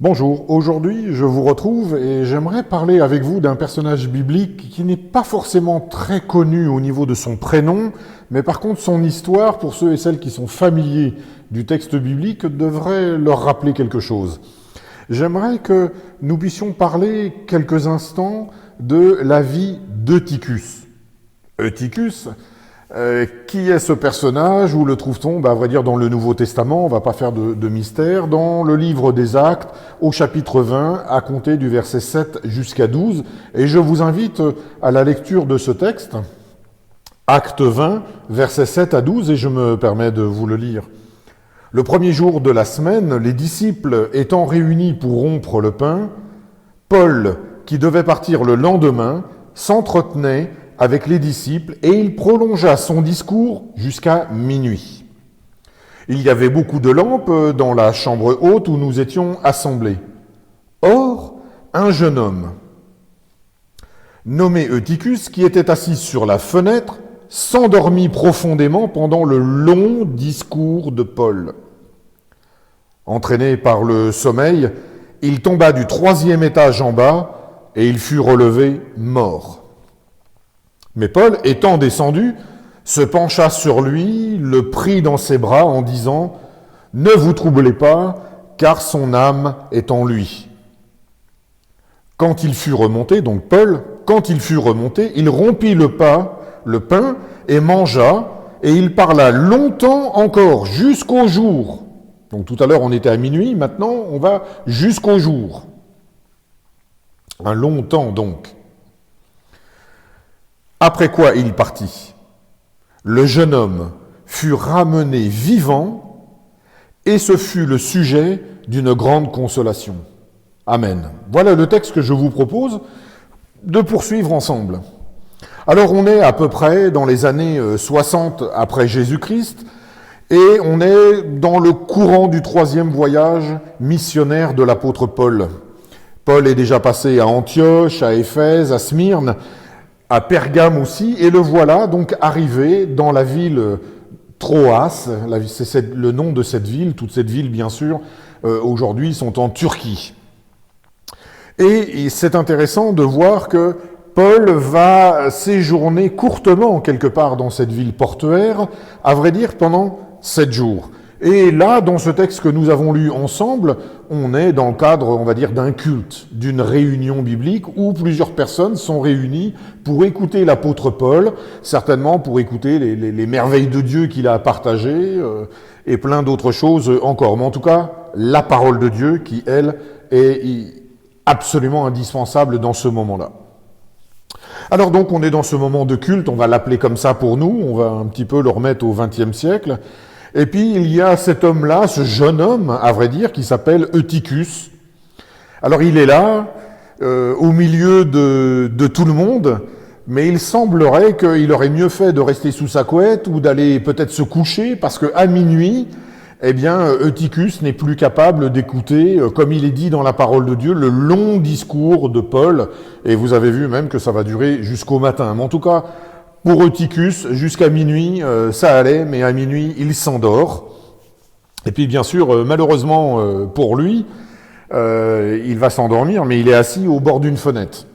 Bonjour, aujourd'hui je vous retrouve et j'aimerais parler avec vous d'un personnage biblique qui n'est pas forcément très connu au niveau de son prénom, mais par contre son histoire, pour ceux et celles qui sont familiers du texte biblique, devrait leur rappeler quelque chose. J'aimerais que nous puissions parler quelques instants de la vie d'Eutychus. Eutychus, qui est ce personnage? Où le trouve-t-on? À vrai dire, dans le Nouveau Testament, on ne va pas faire de mystère, dans le livre des Actes, au chapitre 20, à compter du verset 7 jusqu'à 12. Et je vous invite à la lecture de ce texte, Actes 20, versets 7 à 12, et je me permets de vous le lire. Le premier jour de la semaine, les disciples étant réunis pour rompre le pain, Paul, qui devait partir le lendemain, s'entretenait avec les disciples, et il prolongea son discours jusqu'à minuit. Il y avait beaucoup de lampes dans la chambre haute où nous étions assemblés. Or, un jeune homme, nommé Eutychus, qui était assis sur la fenêtre, s'endormit profondément pendant le long discours de Paul. Entraîné par le sommeil, il tomba du 3e étage en bas, et il fut relevé mort. Mais Paul, étant descendu, se pencha sur lui, le prit dans ses bras en disant « Ne vous troublez pas, car son âme est en lui. » Quand il fut remonté, donc Paul, quand il fut remonté, il rompit le pain et mangea, et il parla longtemps encore, jusqu'au jour. Donc tout à l'heure on était à minuit, maintenant on va jusqu'au jour. Un long temps donc. Après quoi il partit. Le jeune homme fut ramené vivant, et ce fut le sujet d'une grande consolation. Amen. Voilà le texte que je vous propose de poursuivre ensemble. Alors on est à peu près dans les années 60 après Jésus-Christ, et on est dans le courant du 3e voyage missionnaire de l'apôtre Paul. Paul est déjà passé à Antioche, à Éphèse, à Smyrne, à Pergame aussi, et le voilà donc arrivé dans la ville Troas, c'est le nom de cette ville, toutes ces villes bien sûr, aujourd'hui sont en Turquie. Et c'est intéressant de voir que Paul va séjourner courtement quelque part dans cette ville portuaire, à vrai dire pendant 7 jours. Et là, dans ce texte que nous avons lu ensemble, on est dans le cadre, on va dire, d'un culte, d'une réunion biblique où plusieurs personnes sont réunies pour écouter l'apôtre Paul, certainement pour écouter les merveilles de Dieu qu'il a partagées et plein d'autres choses encore. Mais en tout cas, la parole de Dieu qui, elle, est absolument indispensable dans ce moment-là. Alors donc, on est dans ce moment de culte, on va l'appeler comme ça pour nous, on va un petit peu le remettre au XXe siècle. Et puis, il y a cet homme-là, ce jeune homme, à vrai dire, qui s'appelle Eutychus. Alors, il est là, au milieu de tout le monde, mais il semblerait qu'il aurait mieux fait de rester sous sa couette ou d'aller peut-être se coucher, parce qu'à minuit, eh bien, Eutychus n'est plus capable d'écouter, comme il est dit dans la parole de Dieu, le long discours de Paul. Et vous avez vu même que ça va durer jusqu'au matin. Mais en tout cas, pour Eutychus, jusqu'à minuit, ça allait, mais à minuit, il s'endort. Et puis, bien sûr, malheureusement pour lui, il va s'endormir, mais il est assis au bord d'une fenêtre.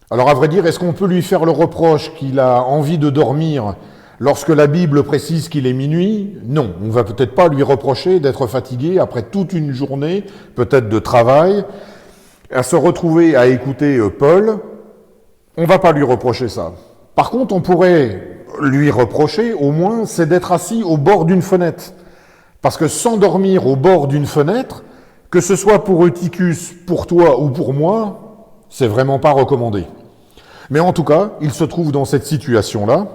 Alors, à vrai dire, est-ce qu'on peut lui faire le reproche qu'il a envie de dormir lorsque la Bible précise qu'il est minuit? Non, on ne va peut-être pas lui reprocher d'être fatigué après toute une journée, peut-être de travail, à se retrouver à écouter Paul. On ne va pas lui reprocher ça. Par contre, on pourrait lui reprocher, au moins, c'est d'être assis au bord d'une fenêtre. Parce que s'endormir au bord d'une fenêtre, que ce soit pour Eutychus, pour toi ou pour moi, c'est vraiment pas recommandé. Mais en tout cas, il se trouve dans cette situation-là.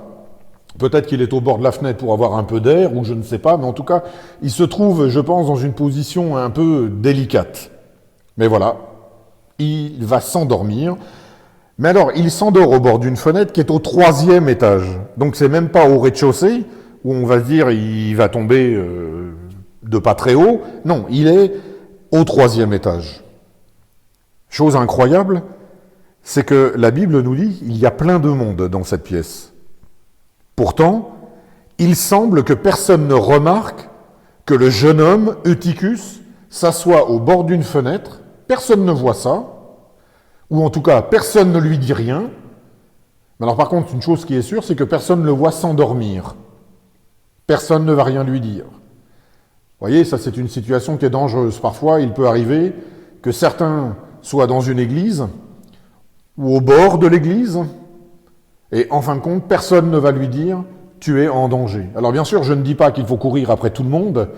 Peut-être qu'il est au bord de la fenêtre pour avoir un peu d'air, ou je ne sais pas, mais en tout cas, il se trouve, je pense, dans une position un peu délicate. Mais voilà, il va s'endormir. Mais alors, il s'endort au bord d'une fenêtre qui est au 3e étage. Donc, c'est même pas au rez-de-chaussée, où on va se dire il va tomber de pas très haut. Non, il est au 3e étage. Chose incroyable, c'est que la Bible nous dit il y a plein de monde dans cette pièce. Pourtant, il semble que personne ne remarque que le jeune homme, Eutychus, s'assoit au bord d'une fenêtre Personne ne voit ça, ou en tout cas, personne ne lui dit rien. Mais alors par contre, une chose qui est sûre, c'est que personne ne le voit s'endormir. Personne ne va rien lui dire. Vous voyez, ça c'est une situation qui est dangereuse. Parfois, il peut arriver que certains soient dans une église, ou au bord de l'église, et en fin de compte, personne ne va lui dire « tu es en danger ». Alors bien sûr, je ne dis pas qu'il faut courir après tout le monde,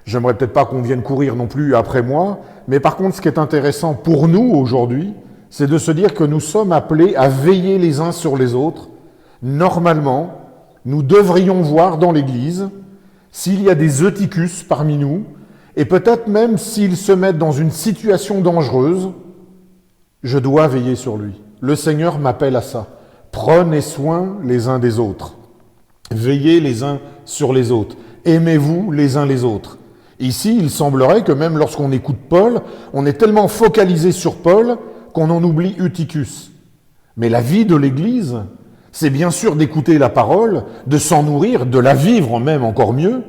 j'aimerais peut-être pas qu'on vienne courir non plus après moi, mais par contre, ce qui est intéressant pour nous aujourd'hui, c'est de se dire que nous sommes appelés à veiller les uns sur les autres. Normalement, nous devrions voir dans l'Église s'il y a des eutychus parmi nous, et peut-être même s'ils se mettent dans une situation dangereuse, je dois veiller sur lui. Le Seigneur m'appelle à ça. Prenez soin les uns des autres. Veillez les uns sur les autres. Aimez-vous les uns les autres. Ici, il semblerait que même lorsqu'on écoute Paul, on est tellement focalisé sur Paul qu'on en oublie Eutychus. Mais la vie de l'Église, c'est bien sûr d'écouter la parole, de s'en nourrir, de la vivre même encore mieux,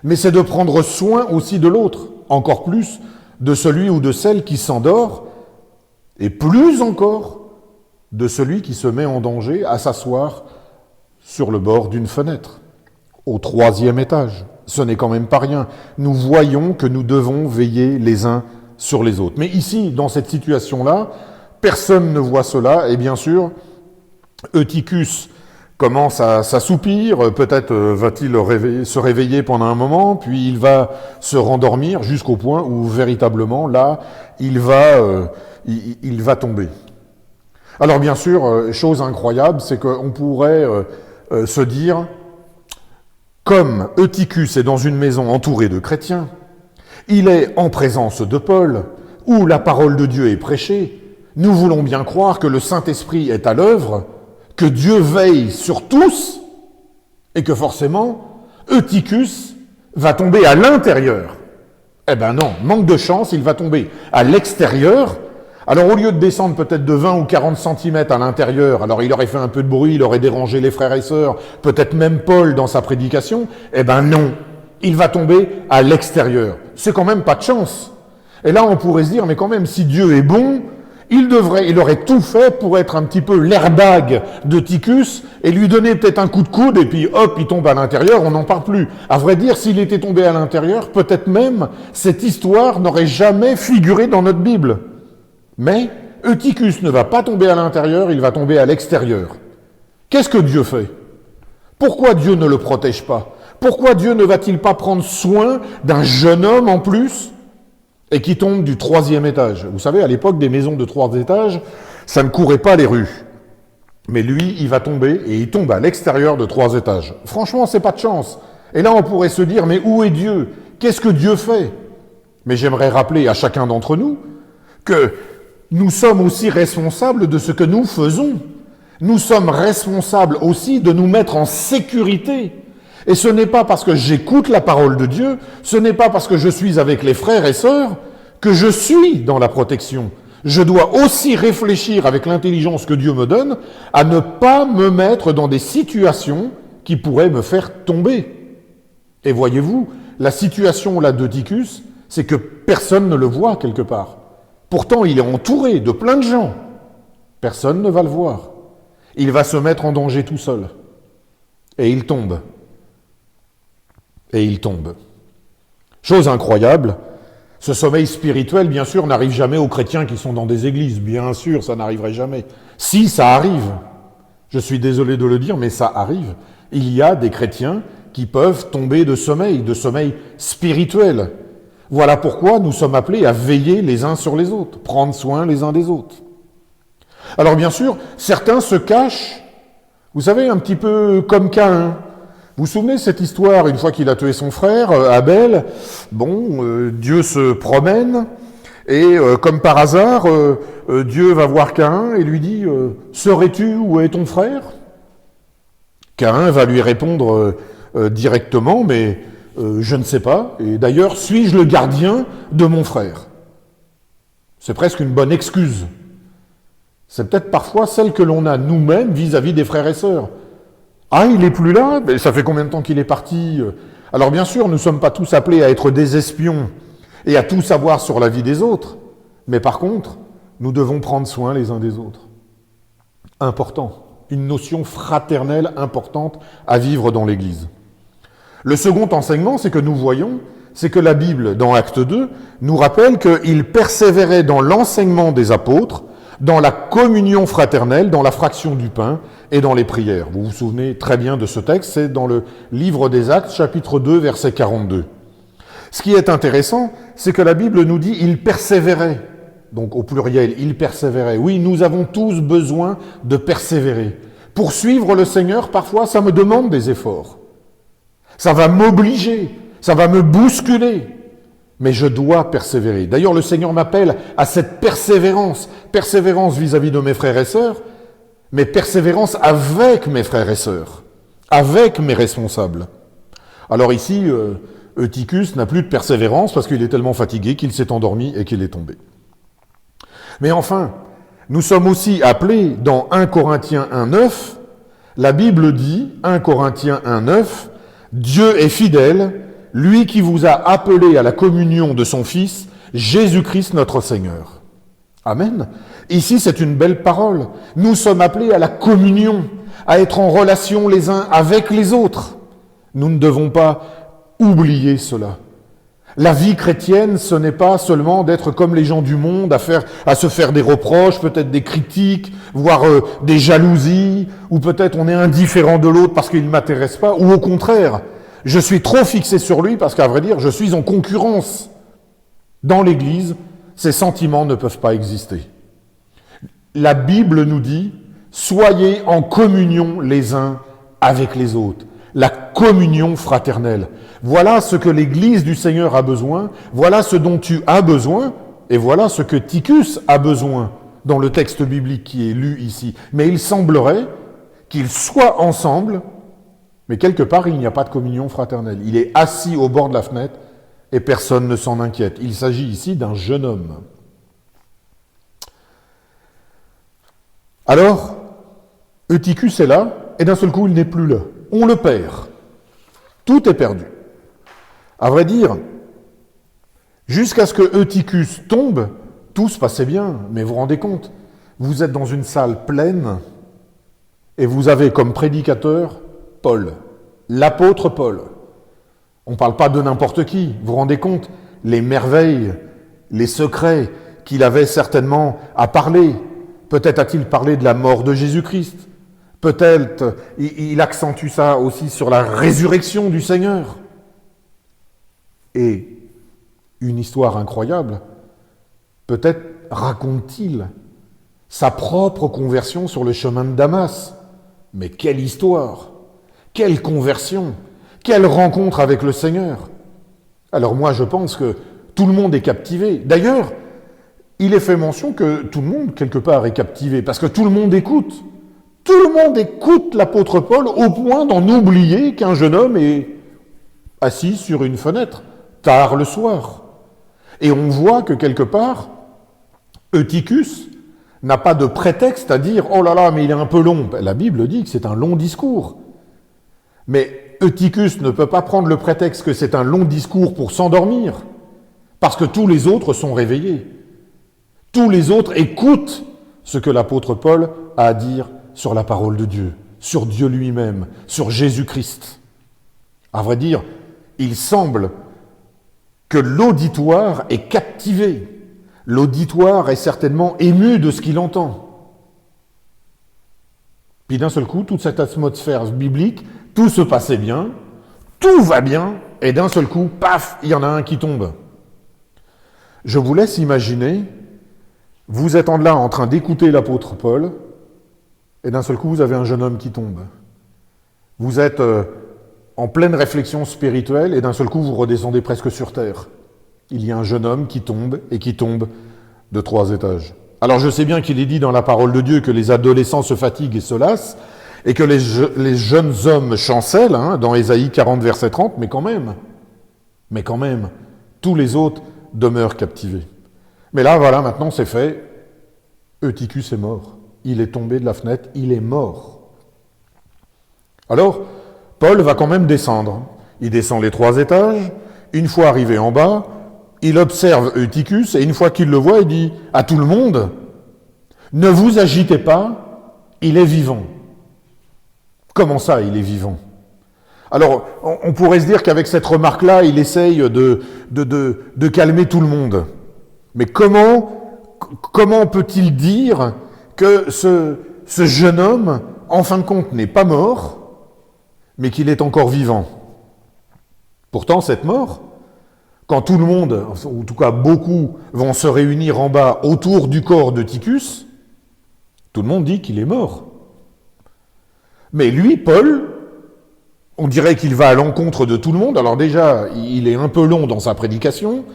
mais c'est de prendre soin aussi de l'autre, encore plus de celui ou de celle qui s'endort, et plus encore de celui qui se met en danger à s'asseoir sur le bord d'une fenêtre, au 3e étage. Ce n'est quand même pas rien. Nous voyons que nous devons veiller les uns sur les autres. Mais ici, dans cette situation-là, personne ne voit cela, et bien sûr, Eutychus commence à s'assoupir, peut-être va-t-il se réveiller pendant un moment, puis il va se rendormir jusqu'au point où véritablement, là, il va tomber. Alors bien sûr, chose incroyable, c'est qu'on pourrait se dire, comme Eutychus est dans une maison entourée de chrétiens, il est en présence de Paul, où la parole de Dieu est prêchée, nous voulons bien croire que le Saint-Esprit est à l'œuvre, que Dieu veille sur tous, et que forcément, Eutychus va tomber à l'intérieur. Eh ben non, manque de chance, il va tomber à l'extérieur. Alors au lieu de descendre peut-être de 20 ou 40 cm à l'intérieur, alors il aurait fait un peu de bruit, il aurait dérangé les frères et sœurs, peut-être même Paul dans sa prédication, eh ben non, il va tomber à l'extérieur. C'est quand même pas de chance. Et là on pourrait se dire, mais quand même, si Dieu est bon, il aurait tout fait pour être un petit peu l'airbag de Eutychus et lui donner peut-être un coup de coude et puis hop, il tombe à l'intérieur, on n'en parle plus. À vrai dire, s'il était tombé à l'intérieur, peut-être même cette histoire n'aurait jamais figuré dans notre Bible. Mais Eutychus ne va pas tomber à l'intérieur, il va tomber à l'extérieur. Qu'est-ce que Dieu fait? Pourquoi Dieu ne le protège pas? Pourquoi Dieu ne va-t-il pas prendre soin d'un jeune homme en plus et qui tombe du 3e étage? Vous savez, à l'époque, des maisons de 3 étages, ça ne courait pas les rues. Mais lui, il va tomber et il tombe à l'extérieur de 3 étages. Franchement, c'est pas de chance. Et là, on pourrait se dire, mais où est Dieu? Qu'est-ce que Dieu fait? Mais j'aimerais rappeler à chacun d'entre nous que nous sommes aussi responsables de ce que nous faisons. Nous sommes responsables aussi de nous mettre en sécurité. Et ce n'est pas parce que j'écoute la parole de Dieu, ce n'est pas parce que je suis avec les frères et sœurs que je suis dans la protection. Je dois aussi réfléchir avec l'intelligence que Dieu me donne à ne pas me mettre dans des situations qui pourraient me faire tomber. Et voyez-vous, la situation là d'Eutychus, c'est que personne ne le voit quelque part. Pourtant, il est entouré de plein de gens. Personne ne va le voir. Il va se mettre en danger tout seul. Et il tombe. Et il tombe. Chose incroyable, ce sommeil spirituel, bien sûr, n'arrive jamais aux chrétiens qui sont dans des églises. Bien sûr, ça n'arriverait jamais. Si, ça arrive. Je suis désolé de le dire, mais ça arrive. Il y a des chrétiens qui peuvent tomber de sommeil spirituel. Voilà pourquoi nous sommes appelés à veiller les uns sur les autres, prendre soin les uns des autres. Alors bien sûr, certains se cachent, vous savez, un petit peu comme Caïn. Vous vous souvenez de cette histoire, une fois qu'il a tué son frère, Abel, Dieu se promène, et comme par hasard, Dieu va voir Caïn et lui dit « Saurais-tu où est ton frère ?» Caïn va lui répondre directement, mais je ne sais pas, et d'ailleurs, suis-je le gardien de mon frère? C'est presque une bonne excuse. C'est peut-être parfois celle que l'on a nous-mêmes vis-à-vis des frères et sœurs. Ah, il n'est plus là? Mais ça fait combien de temps qu'il est parti? Alors bien sûr, nous ne sommes pas tous appelés à être des espions et à tout savoir sur la vie des autres. Mais par contre, nous devons prendre soin les uns des autres. Important. Une notion fraternelle importante à vivre dans l'Église. Le second enseignement, c'est que nous voyons, c'est que la Bible, dans Acte 2, nous rappelle qu'ils persévéraient dans l'enseignement des apôtres, dans la communion fraternelle, dans la fraction du pain et dans les prières. Vous vous souvenez très bien de ce texte, c'est dans le livre des Actes, chapitre 2, verset 42. Ce qui est intéressant, c'est que la Bible nous dit « ils persévéraient ». Donc au pluriel, ils persévéraient. Oui, nous avons tous besoin de persévérer. Pour suivre le Seigneur, parfois, ça me demande des efforts. Ça va m'obliger, ça va me bousculer. Mais je dois persévérer. D'ailleurs, le Seigneur m'appelle à cette persévérance. Persévérance vis-à-vis de mes frères et sœurs, mais persévérance avec mes frères et sœurs, avec mes responsables. Alors ici, Eutychus n'a plus de persévérance parce qu'il est tellement fatigué qu'il s'est endormi et qu'il est tombé. Mais enfin, nous sommes aussi appelés dans 1 Corinthiens 1,9, la Bible dit, 1 Corinthiens 1,9, « Dieu est fidèle, lui qui vous a appelé à la communion de son Fils, Jésus-Christ notre Seigneur. » Amen. Ici, c'est une belle parole. Nous sommes appelés à la communion, à être en relation les uns avec les autres. Nous ne devons pas oublier cela. La vie chrétienne, ce n'est pas seulement d'être comme les gens du monde, à se faire des reproches, peut-être des critiques, voire des jalousies, ou peut-être on est indifférent de l'autre parce qu'il ne m'intéresse pas, ou au contraire, je suis trop fixé sur lui parce qu'à vrai dire, je suis en concurrence. Dans l'Église, ces sentiments ne peuvent pas exister. La Bible nous dit, soyez en communion les uns avec les autres. La communion fraternelle. Voilà ce que l'Église du Seigneur a besoin, voilà ce dont tu as besoin, et voilà ce que Tychus a besoin dans le texte biblique qui est lu ici. Mais il semblerait qu'ils soient ensemble, mais quelque part il n'y a pas de communion fraternelle. Il est assis au bord de la fenêtre et personne ne s'en inquiète. Il s'agit ici d'un jeune homme. Alors, Eutychus est là, et d'un seul coup il n'est plus là. On le perd. Tout est perdu. À vrai dire, jusqu'à ce que Eutychus tombe, tout se passait bien. Mais vous vous rendez compte, vous êtes dans une salle pleine et vous avez comme prédicateur Paul, l'apôtre Paul. On ne parle pas de n'importe qui. Vous vous rendez compte, les merveilles, les secrets qu'il avait certainement à parler. Peut-être a-t-il parlé de la mort de Jésus-Christ. Peut-être il accentue ça aussi sur la résurrection du Seigneur. Et une histoire incroyable, peut-être raconte-t-il sa propre conversion sur le chemin de Damas. Mais quelle histoire! Quelle conversion! Quelle rencontre avec le Seigneur! Alors moi je pense que tout le monde est captivé. D'ailleurs, il est fait mention que tout le monde, quelque part, est captivé, parce que tout le monde écoute. Tout le monde écoute l'apôtre Paul au point d'en oublier qu'un jeune homme est assis sur une fenêtre, tard le soir. Et on voit que quelque part, Eutychus n'a pas de prétexte à dire « Oh là là, mais il est un peu long ». La Bible dit que c'est un long discours. Mais Eutychus ne peut pas prendre le prétexte que c'est un long discours pour s'endormir, parce que tous les autres sont réveillés. Tous les autres écoutent ce que l'apôtre Paul a à dire sur la parole de Dieu, sur Dieu lui-même, sur Jésus-Christ. À vrai dire, il semble que l'auditoire est captivé. L'auditoire est certainement ému de ce qu'il entend. Puis d'un seul coup, toute cette atmosphère biblique, tout se passait bien, tout va bien, et d'un seul coup, paf, il y en a un qui tombe. Je vous laisse imaginer, vous êtes là en train d'écouter l'apôtre Paul, et d'un seul coup, vous avez un jeune homme qui tombe. Vous êtes en pleine réflexion spirituelle, et d'un seul coup, vous redescendez presque sur terre. Il y a un jeune homme qui tombe, et qui tombe de 3 étages. Alors je sais bien qu'il est dit dans la parole de Dieu que les adolescents se fatiguent et se lassent, et que les jeunes hommes chancellent, dans Ésaïe 40, verset 30, mais quand même, tous les autres demeurent captivés. Mais là, voilà, maintenant c'est fait, Eutychus est mort. Il est tombé de la fenêtre, il est mort. Alors, Paul va quand même descendre. Il descend les 3 étages. Une fois arrivé en bas, il observe Eutychus et une fois qu'il le voit, il dit à tout le monde, ne vous agitez pas, il est vivant. Comment ça, il est vivant? Alors, on pourrait se dire qu'avec cette remarque-là, il essaye de calmer tout le monde. Mais comment peut-il dire que ce jeune homme, en fin de compte, n'est pas mort, mais qu'il est encore vivant? Pourtant, cette mort, quand tout le monde, ou en tout cas beaucoup, vont se réunir en bas autour du corps d'Eutychus, tout le monde dit qu'il est mort. Mais lui, Paul, on dirait qu'il va à l'encontre de tout le monde. Alors déjà, il est un peu long dans sa prédication,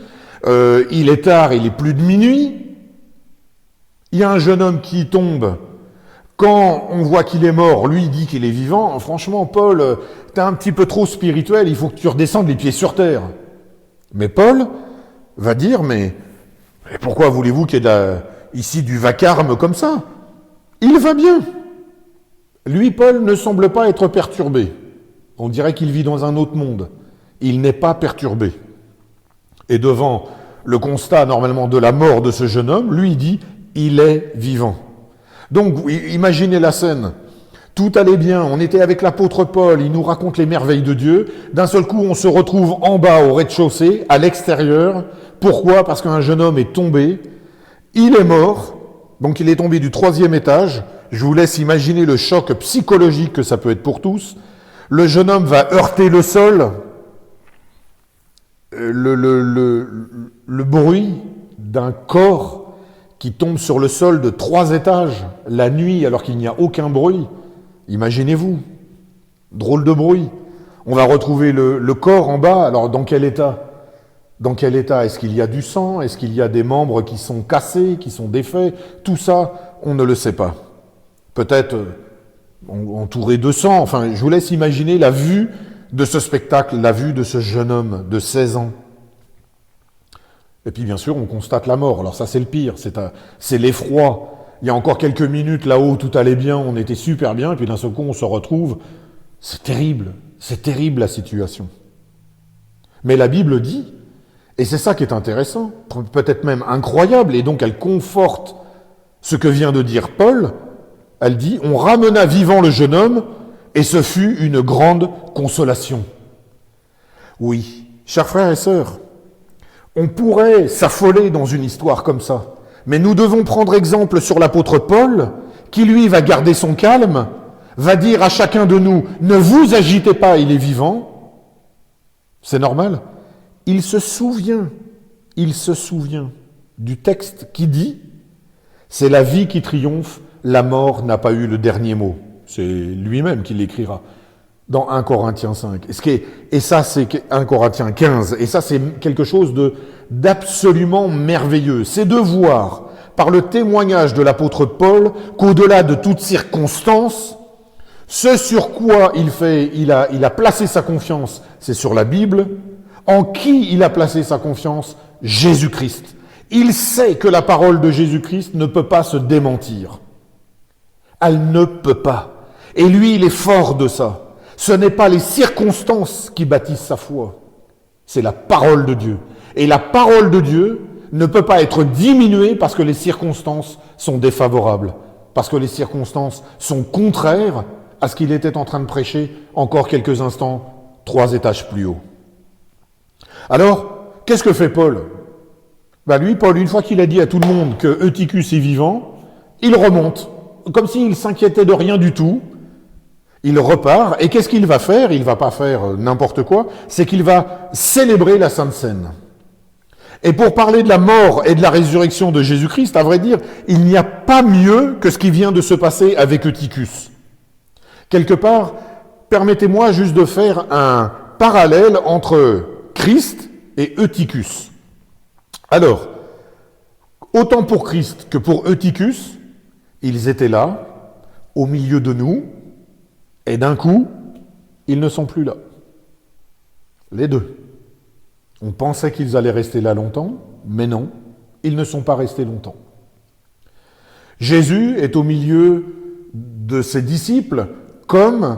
il est tard, il est plus de minuit, il y a un jeune homme qui tombe. Quand on voit qu'il est mort, lui dit qu'il est vivant. Franchement, Paul, t'es un petit peu trop spirituel, il faut que tu redescendes les pieds sur terre. Mais Paul va dire, mais pourquoi voulez-vous qu'il y ait ici du vacarme comme ça? Il va bien. Lui, Paul, ne semble pas être perturbé. On dirait qu'il vit dans un autre monde. Il n'est pas perturbé. Et devant le constat, normalement, de la mort de ce jeune homme, lui, il dit, il est vivant. Donc, imaginez la scène. Tout allait bien, on était avec l'apôtre Paul, il nous raconte les merveilles de Dieu. D'un seul coup, on se retrouve en bas, au rez-de-chaussée, à l'extérieur. Pourquoi? Parce qu'un jeune homme est tombé. Il est mort. Donc, il est tombé du 3e étage. Je vous laisse imaginer le choc psychologique que ça peut être pour tous. Le jeune homme va heurter le sol. Le bruit d'un corps qui tombe sur le sol de 3 étages la nuit alors qu'il n'y a aucun bruit. Imaginez-vous. Drôle de bruit. On va retrouver le corps en bas. Alors dans quel état? Dans quel état? Est-ce qu'il y a du sang? Est-ce qu'il y a des membres qui sont cassés, qui sont défaits? Tout ça, on ne le sait pas. Peut-être entouré de sang. Enfin, je vous laisse imaginer la vue de ce spectacle, la vue de ce jeune homme de 16 ans. Et puis, bien sûr, on constate la mort. Alors ça, c'est le pire. C'est l'effroi. Il y a encore quelques minutes, là-haut, tout allait bien, on était super bien, et puis d'un seul coup, on se retrouve. C'est terrible la situation. Mais la Bible dit, et c'est ça qui est intéressant, peut-être même incroyable, et donc elle conforte ce que vient de dire Paul, elle dit, on ramena vivant le jeune homme, et ce fut une grande consolation. Oui, chers frères et sœurs, on pourrait s'affoler dans une histoire comme ça, mais nous devons prendre exemple sur l'apôtre Paul, qui lui va garder son calme, va dire à chacun de nous, ne vous agitez pas, il est vivant. C'est normal. Il se souvient du texte qui dit, c'est la vie qui triomphe, la mort n'a pas eu le dernier mot. C'est lui-même qui l'écrira dans 1 Corinthiens 5. Et ça, c'est 1 Corinthiens 15. Et ça, c'est quelque chose d'absolument merveilleux. C'est de voir, par le témoignage de l'apôtre Paul, qu'au-delà de toute circonstance, ce sur quoi il a placé sa confiance, c'est sur la Bible. En qui il a placé sa confiance? Jésus-Christ. Il sait que la parole de Jésus-Christ ne peut pas se démentir. Elle ne peut pas. Et lui, il est fort de ça. Ce n'est pas les circonstances qui bâtissent sa foi. C'est la parole de Dieu. Et la parole de Dieu ne peut pas être diminuée parce que les circonstances sont défavorables, parce que les circonstances sont contraires à ce qu'il était en train de prêcher encore quelques instants, 3 étages plus haut. Alors, qu'est-ce que fait Paul? Lui, Paul, une fois qu'il a dit à tout le monde que Eutychus est vivant, il remonte, comme s'il s'inquiétait de rien du tout. Il repart, et qu'est-ce qu'il va faire? Il ne va pas faire n'importe quoi, c'est qu'il va célébrer la Sainte Seine. Et pour parler de la mort et de la résurrection de Jésus-Christ, à vrai dire, il n'y a pas mieux que ce qui vient de se passer avec Eutychus. Quelque part, permettez-moi juste de faire un parallèle entre Christ et Eutychus. Alors, autant pour Christ que pour Eutychus, ils étaient là, au milieu de nous, et d'un coup, ils ne sont plus là. Les deux. On pensait qu'ils allaient rester là longtemps, mais non, ils ne sont pas restés longtemps. Jésus est au milieu de ses disciples, comme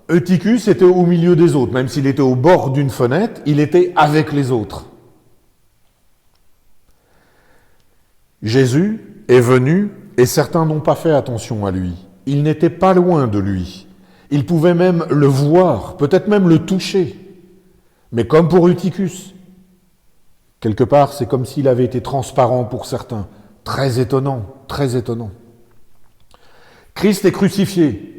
Eutychus était au milieu des autres. Même s'il était au bord d'une fenêtre, il était avec les autres. Jésus est venu et certains n'ont pas fait attention à lui. Il n'était pas loin de lui. Ils pouvaient même le voir, peut-être même le toucher. Mais comme pour Eutychus, quelque part, c'est comme s'il avait été transparent pour certains. Très étonnant, très étonnant. Christ est crucifié.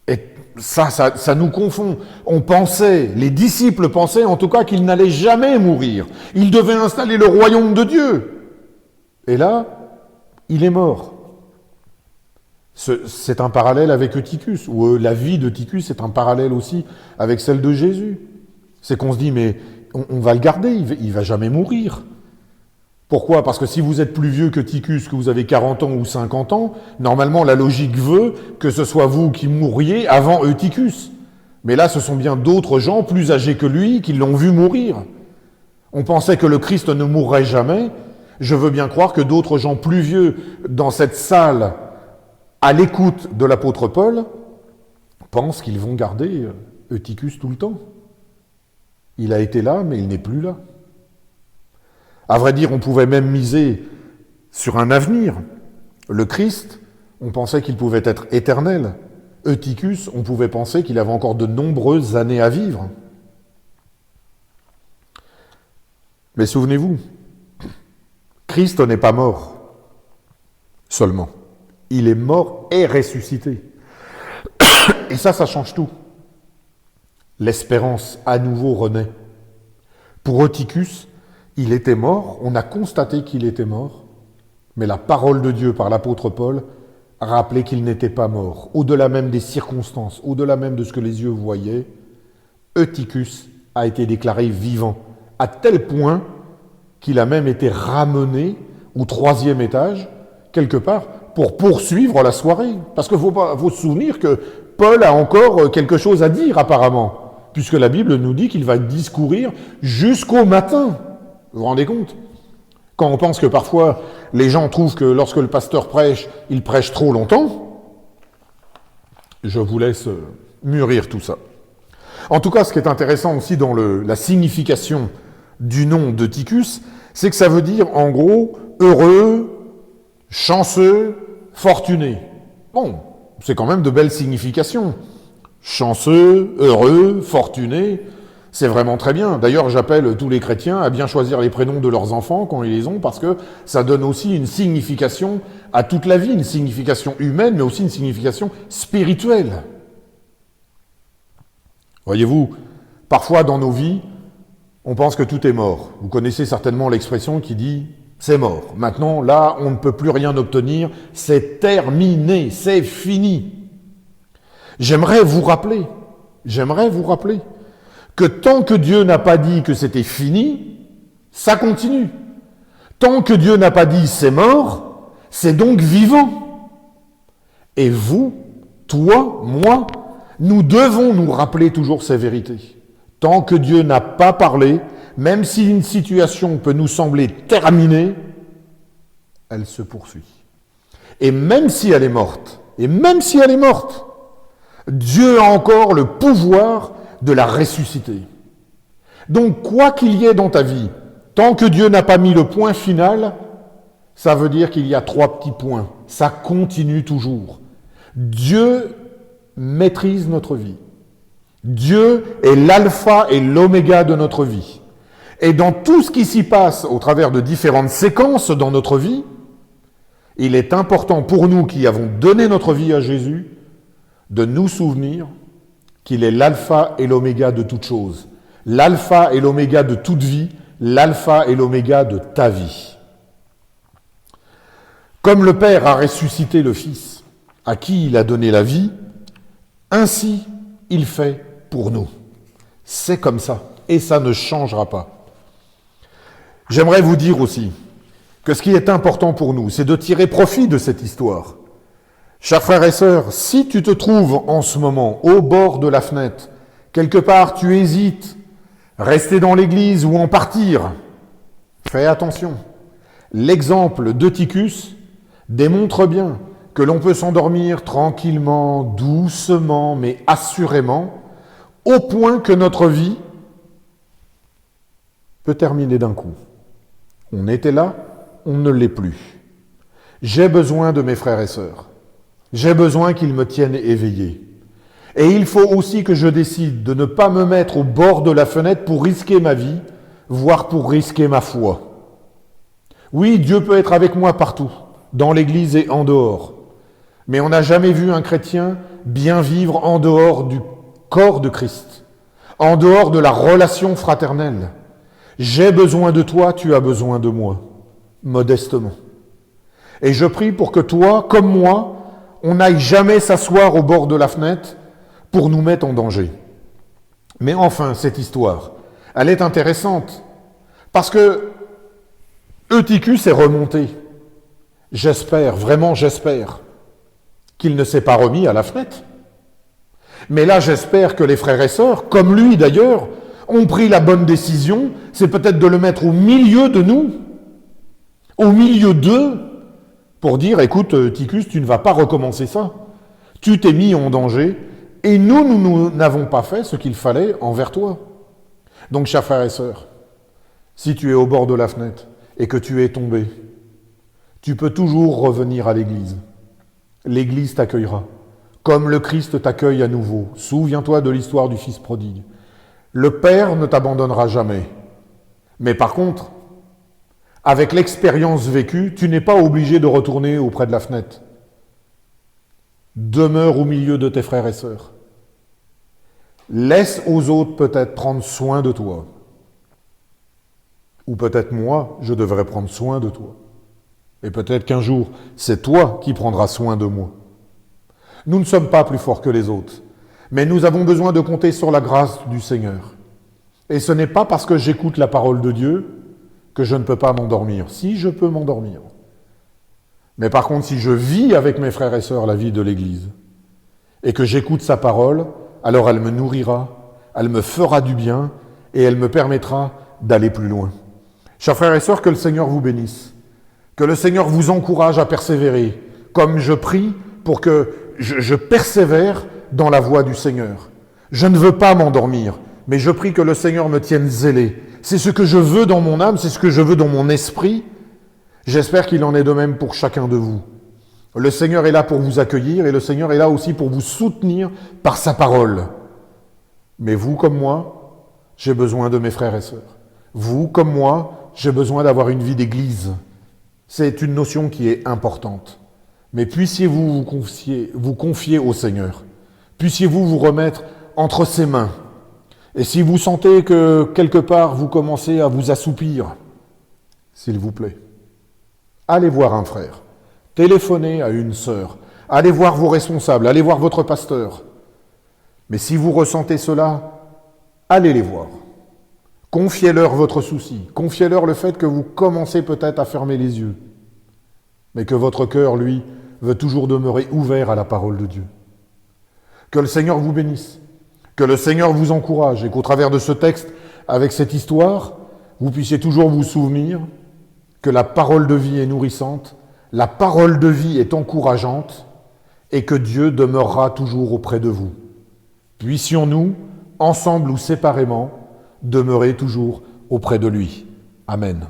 Et ça nous confond. On pensait, les disciples pensaient en tout cas qu'il n'allait jamais mourir. Il devait installer le royaume de Dieu. Et là, il est mort. C'est un parallèle avec Eutychus, ou la vie d'Eutychus est un parallèle aussi avec celle de Jésus. C'est qu'on se dit, mais on va le garder, il va jamais mourir. Pourquoi ? Parce que si vous êtes plus vieux qu'Eutychus, que vous avez 40 ans ou 50 ans, normalement la logique veut que ce soit vous qui mourriez avant Eutychus. Mais là, ce sont bien d'autres gens plus âgés que lui qui l'ont vu mourir. On pensait que le Christ ne mourrait jamais. Je veux bien croire que d'autres gens plus vieux dans cette salle, à l'écoute de l'apôtre Paul, pensent qu'ils vont garder Eutychus tout le temps. Il a été là, mais il n'est plus là. À vrai dire, on pouvait même miser sur un avenir. Le Christ, on pensait qu'il pouvait être éternel. Eutychus, on pouvait penser qu'il avait encore de nombreuses années à vivre. Mais souvenez-vous, Christ n'est pas mort seulement. Il est mort et ressuscité. Et ça change tout. L'espérance à nouveau renaît. Pour Eutychus, il était mort, on a constaté qu'il était mort, mais la parole de Dieu par l'apôtre Paul rappelait qu'il n'était pas mort. Au-delà même des circonstances, au-delà même de ce que les yeux voyaient, Eutychus a été déclaré vivant, à tel point qu'il a même été ramené au 3e étage, quelque part, pour poursuivre la soirée. Parce qu'il faut se souvenir que Paul a encore quelque chose à dire apparemment, puisque la Bible nous dit qu'il va discourir jusqu'au matin. Vous vous rendez compte ? Quand on pense que parfois les gens trouvent que lorsque le pasteur prêche, il prêche trop longtemps, je vous laisse mûrir tout ça. En tout cas, ce qui est intéressant aussi dans la signification du nom d'Eutychus, c'est que ça veut dire en gros heureux, chanceux, fortuné. Bon, c'est quand même de belles significations. Chanceux, heureux, fortuné, c'est vraiment très bien. D'ailleurs, j'appelle tous les chrétiens à bien choisir les prénoms de leurs enfants quand ils les ont, parce que ça donne aussi une signification à toute la vie, une signification humaine, mais aussi une signification spirituelle. Voyez-vous, parfois dans nos vies, on pense que tout est mort. Vous connaissez certainement l'expression qui dit « c'est mort ». Maintenant, là, on ne peut plus rien obtenir, c'est terminé, c'est fini. J'aimerais vous rappeler que tant que Dieu n'a pas dit que c'était fini, ça continue. Tant que Dieu n'a pas dit c'est mort, c'est donc vivant. Et vous, toi, moi, nous devons nous rappeler toujours ces vérités. Tant que Dieu n'a pas parlé, même si une situation peut nous sembler terminée, elle se poursuit. Et même si elle est morte, Dieu a encore le pouvoir de la ressusciter. Donc, quoi qu'il y ait dans ta vie, tant que Dieu n'a pas mis le point final, ça veut dire qu'il y a 3 petits points. Ça continue toujours. Dieu maîtrise notre vie. Dieu est l'alpha et l'oméga de notre vie. Et dans tout ce qui s'y passe au travers de différentes séquences dans notre vie, il est important pour nous qui avons donné notre vie à Jésus de nous souvenir qu'il est l'alpha et l'oméga de toute chose, l'alpha et l'oméga de toute vie, l'alpha et l'oméga de ta vie. Comme le Père a ressuscité le Fils, à qui il a donné la vie, ainsi il fait pour nous. C'est comme ça, et ça ne changera pas. J'aimerais vous dire aussi que ce qui est important pour nous, c'est de tirer profit de cette histoire. Chers frères et sœurs, si tu te trouves en ce moment au bord de la fenêtre, quelque part tu hésites, rester dans l'église ou en partir, fais attention. L'exemple d'Eutychus démontre bien que l'on peut s'endormir tranquillement, doucement, mais assurément, au point que notre vie peut terminer d'un coup. On était là, on ne l'est plus. J'ai besoin de mes frères et sœurs. J'ai besoin qu'ils me tiennent éveillé. Et il faut aussi que je décide de ne pas me mettre au bord de la fenêtre pour risquer ma vie, voire pour risquer ma foi. Oui, Dieu peut être avec moi partout, dans l'Église et en dehors. Mais on n'a jamais vu un chrétien bien vivre en dehors du corps de Christ, en dehors de la relation fraternelle. J'ai besoin de toi, tu as besoin de moi, modestement. Et je prie pour que toi, comme moi, on n'aille jamais s'asseoir au bord de la fenêtre pour nous mettre en danger. Mais enfin, cette histoire, elle est intéressante, parce que Eutychus est remonté. J'espère, vraiment j'espère, qu'il ne s'est pas remis à la fenêtre. Mais là, j'espère que les frères et sœurs, comme lui d'ailleurs, ont pris la bonne décision, c'est peut-être de le mettre au milieu de nous, au milieu d'eux, pour dire, écoute, Eutychus, tu ne vas pas recommencer ça. Tu t'es mis en danger, et nous n'avons pas fait ce qu'il fallait envers toi. Donc, chers frères et sœurs, si tu es au bord de la fenêtre et que tu es tombé, tu peux toujours revenir à l'Église. L'Église t'accueillera, comme le Christ t'accueille à nouveau. Souviens-toi de l'histoire du Fils prodigue. Le Père ne t'abandonnera jamais. Mais par contre, avec l'expérience vécue, tu n'es pas obligé de retourner auprès de la fenêtre. Demeure au milieu de tes frères et sœurs. Laisse aux autres peut-être prendre soin de toi. Ou peut-être moi, je devrais prendre soin de toi. Et peut-être qu'un jour, c'est toi qui prendras soin de moi. Nous ne sommes pas plus forts que les autres, mais nous avons besoin de compter sur la grâce du Seigneur. Et ce n'est pas parce que j'écoute la parole de Dieu que je ne peux pas m'endormir. Si, je peux m'endormir. Mais par contre, si je vis avec mes frères et sœurs la vie de l'Église, et que j'écoute sa parole, alors elle me nourrira, elle me fera du bien, et elle me permettra d'aller plus loin. Chers frères et sœurs, que le Seigneur vous bénisse. Que le Seigneur vous encourage à persévérer, comme je prie pour que je persévère dans la voie du Seigneur. Je ne veux pas m'endormir, mais je prie que le Seigneur me tienne zélé. C'est ce que je veux dans mon âme, c'est ce que je veux dans mon esprit. J'espère qu'il en est de même pour chacun de vous. Le Seigneur est là pour vous accueillir et le Seigneur est là aussi pour vous soutenir par sa parole. Mais vous comme moi, j'ai besoin de mes frères et sœurs. Vous comme moi, j'ai besoin d'avoir une vie d'église. C'est une notion qui est importante. Mais puissiez-vous vous confier au Seigneur. Puissiez-vous vous remettre entre ses mains. Et si vous sentez que quelque part vous commencez à vous assoupir, s'il vous plaît, allez voir un frère. Téléphonez à une sœur. Allez voir vos responsables. Allez voir votre pasteur. Mais si vous ressentez cela, allez les voir. Confiez-leur votre souci. Confiez-leur le fait que vous commencez peut-être à fermer les yeux. Mais que votre cœur, lui, veut toujours demeurer ouvert à la parole de Dieu. Que le Seigneur vous bénisse. Que le Seigneur vous encourage et qu'au travers de ce texte, avec cette histoire, vous puissiez toujours vous souvenir que la parole de vie est nourrissante, la parole de vie est encourageante et que Dieu demeurera toujours auprès de vous. Puissions-nous, ensemble ou séparément, demeurer toujours auprès de lui. Amen.